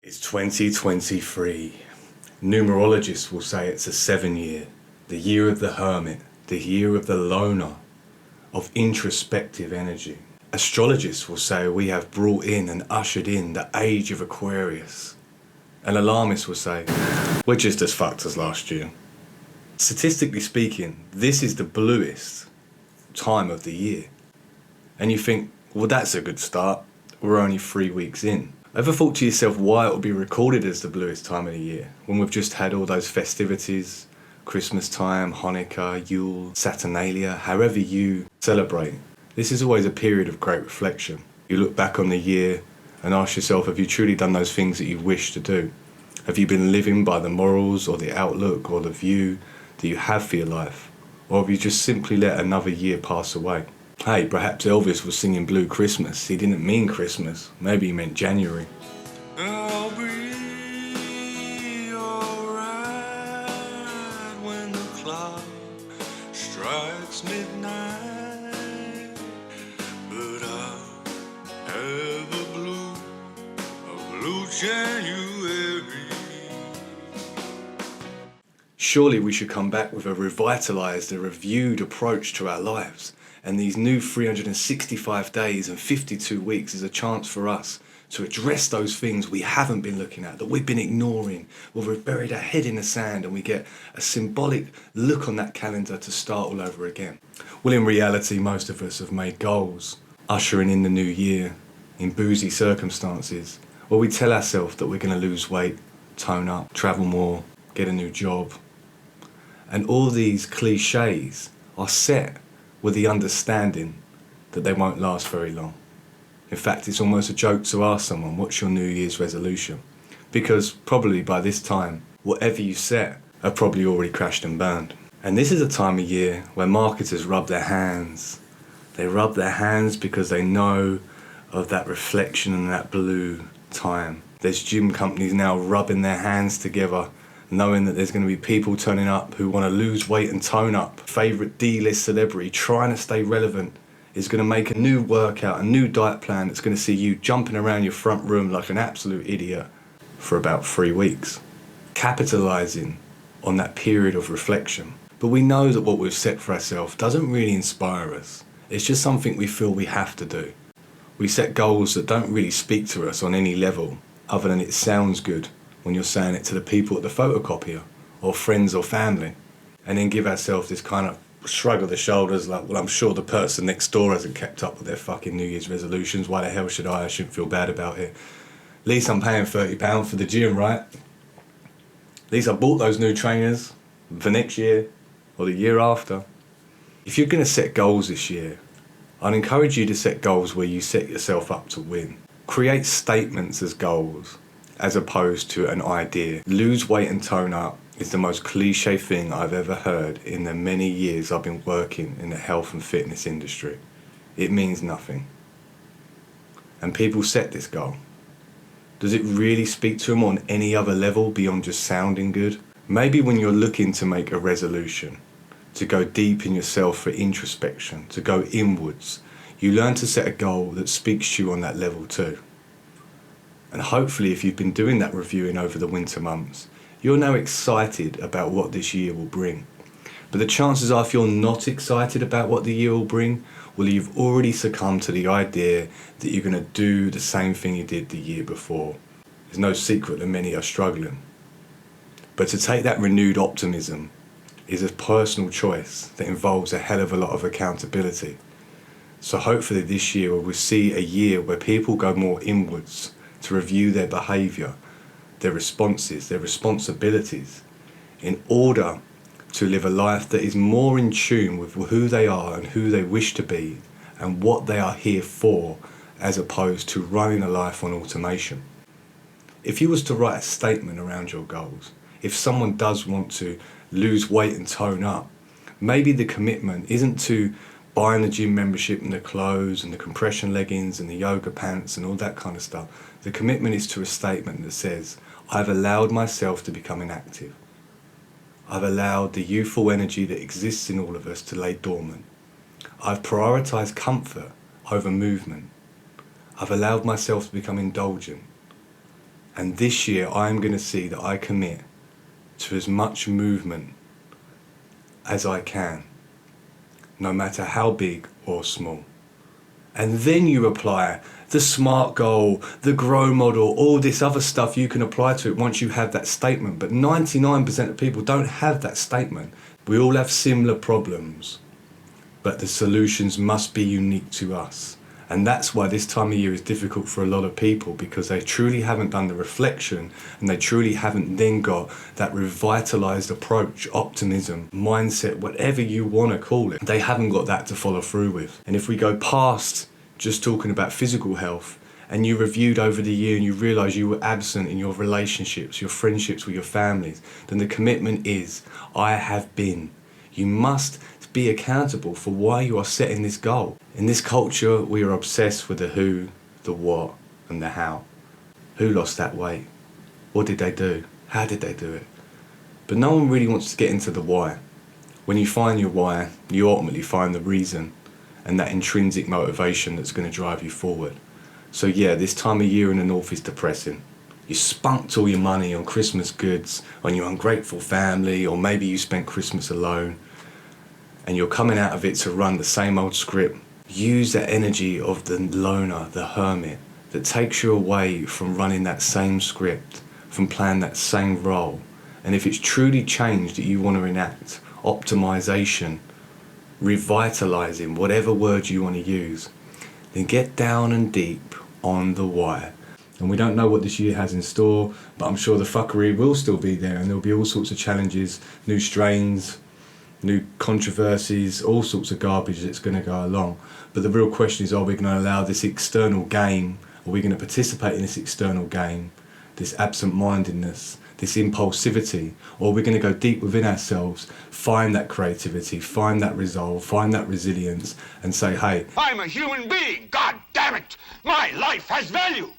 It's 2023. Numerologists will say it's a 7-year, the year of the hermit, the year of the loner, of introspective energy. Astrologists will say we have brought in and ushered in the age of Aquarius. And alarmists will say, we're just as fucked as last year. Statistically speaking, this is the bluest time of the year. And you think, well, that's a good start. We're only 3 weeks in. Ever thought to yourself why it will be recorded as the bluest time of the year when we've just had all those festivities, Christmas time, Hanukkah, Yule, Saturnalia, however you celebrate? This is always a period of great reflection. You look back on the year and ask yourself, have you truly done those things that you wish to do? Have you been living by the morals or the outlook or the view that you have for your life? Or have you just simply let another year pass away? Hey, perhaps Elvis was singing Blue Christmas. He didn't mean Christmas. Maybe he meant January. I'll be alright when the clock strikes midnight, but I'll have a blue January. Surely we should come back with a revitalised, a reviewed approach to our lives. And these new 365 days and 52 weeks is a chance for us to address those things we haven't been looking at, that we've been ignoring, where we've buried our head in the sand and we get a symbolic look on that calendar to start all over again. Well, in reality, most of us have made goals, ushering in the new year in boozy circumstances, where we tell ourselves that we're going to lose weight, tone up, travel more, get a new job. And all these cliches are set with the understanding that they won't last very long. In fact, it's almost a joke to ask someone, what's your New Year's resolution? Because probably by this time, whatever you set have probably already crashed and burned. And this is a time of year where marketers rub their hands. They rub their hands because they know of that reflection and that blue time. There's gym companies now rubbing their hands together, knowing that there's going to be people turning up who want to lose weight and tone up. Favourite D-list celebrity trying to stay relevant is going to make a new workout, a new diet plan that's going to see you jumping around your front room like an absolute idiot for about 3 weeks, capitalising on that period of reflection. But we know that what we've set for ourselves doesn't really inspire us. It's just something we feel we have to do. We set goals that don't really speak to us on any level other than it sounds good when you're saying it to the people at the photocopier or friends or family, and then give ourselves this kind of shrug of the shoulders like, well, I'm sure the person next door hasn't kept up with their fucking New Year's resolutions. Why the hell should I? I shouldn't feel bad about it. At least I'm paying £30 for the gym, right? At least I bought those new trainers for next year or the year after. If you're going to set goals this year, I'd encourage you to set goals where you set yourself up to win. Create statements as goals, as opposed to an idea. Lose weight and tone up is the most cliche thing I've ever heard in the many years I've been working in the health and fitness industry. It means nothing. And people set this goal. Does it really speak to them on any other level beyond just sounding good? Maybe when you're looking to make a resolution, to go deep in yourself for introspection, to go inwards, you learn to set a goal that speaks to you on that level too. And hopefully if you've been doing that reviewing over the winter months, you're now excited about what this year will bring. But the chances are if you're not excited about what the year will bring, well, you've already succumbed to the idea that you're going to do the same thing you did the year before. There's no secret that many are struggling. But to take that renewed optimism is a personal choice that involves a hell of a lot of accountability. So hopefully this year we'll see a year where people go more inwards to review their behaviour, their responses, their responsibilities, in order to live a life that is more in tune with who they are and who they wish to be and what they are here for, as opposed to running a life on automation. If you was to write a statement around your goals, if someone does want to lose weight and tone up, maybe the commitment isn't to buying the gym membership and the clothes and the compression leggings and the yoga pants and all that kind of stuff. The commitment is to a statement that says, I've allowed myself to become inactive. I've allowed the youthful energy that exists in all of us to lay dormant. I've prioritised comfort over movement. I've allowed myself to become indulgent. And this year I'm going to see that I commit to as much movement as I can, no matter how big or small. And then you apply the SMART goal, the GROW model, all this other stuff you can apply to it once you have that statement. But 99% of people don't have that statement. We all have similar problems, but the solutions must be unique to us. And that's why this time of year is difficult for a lot of people, because they truly haven't done the reflection and they truly haven't then got that revitalized approach, optimism, mindset, whatever you want to call it. They haven't got that to follow through with. And if we go past just talking about physical health and you reviewed over the year and you realize you were absent in your relationships, your friendships with your families, then the commitment is, I have been. You must be accountable for why you are setting this goal. In this culture, we are obsessed with the who, the what, and the how. Who lost that weight? What did they do? How did they do it? But no one really wants to get into the why. When you find your why, you ultimately find the reason and that intrinsic motivation that's going to drive you forward. So yeah, this time of year in the north is depressing. You spunked all your money on Christmas goods, on your ungrateful family, or maybe you spent Christmas alone, and you're coming out of it to run the same old script. Use that energy of the loner, the hermit, that takes you away from running that same script, from playing that same role. And if it's truly change that you want to enact, optimization, revitalizing, whatever word you want to use, then get down and deep on the why. And we don't know what this year has in store, but I'm sure the fuckery will still be there, and there'll be all sorts of challenges, new strains, new controversies, all sorts of garbage that's going to go along. But the real question is, are we going to allow this external game, are we going to participate in this external game, this absent-mindedness, this impulsivity, or are we going to go deep within ourselves, find that creativity, find that resolve, find that resilience, and say, hey, I'm a human being, god damn it! My life has value!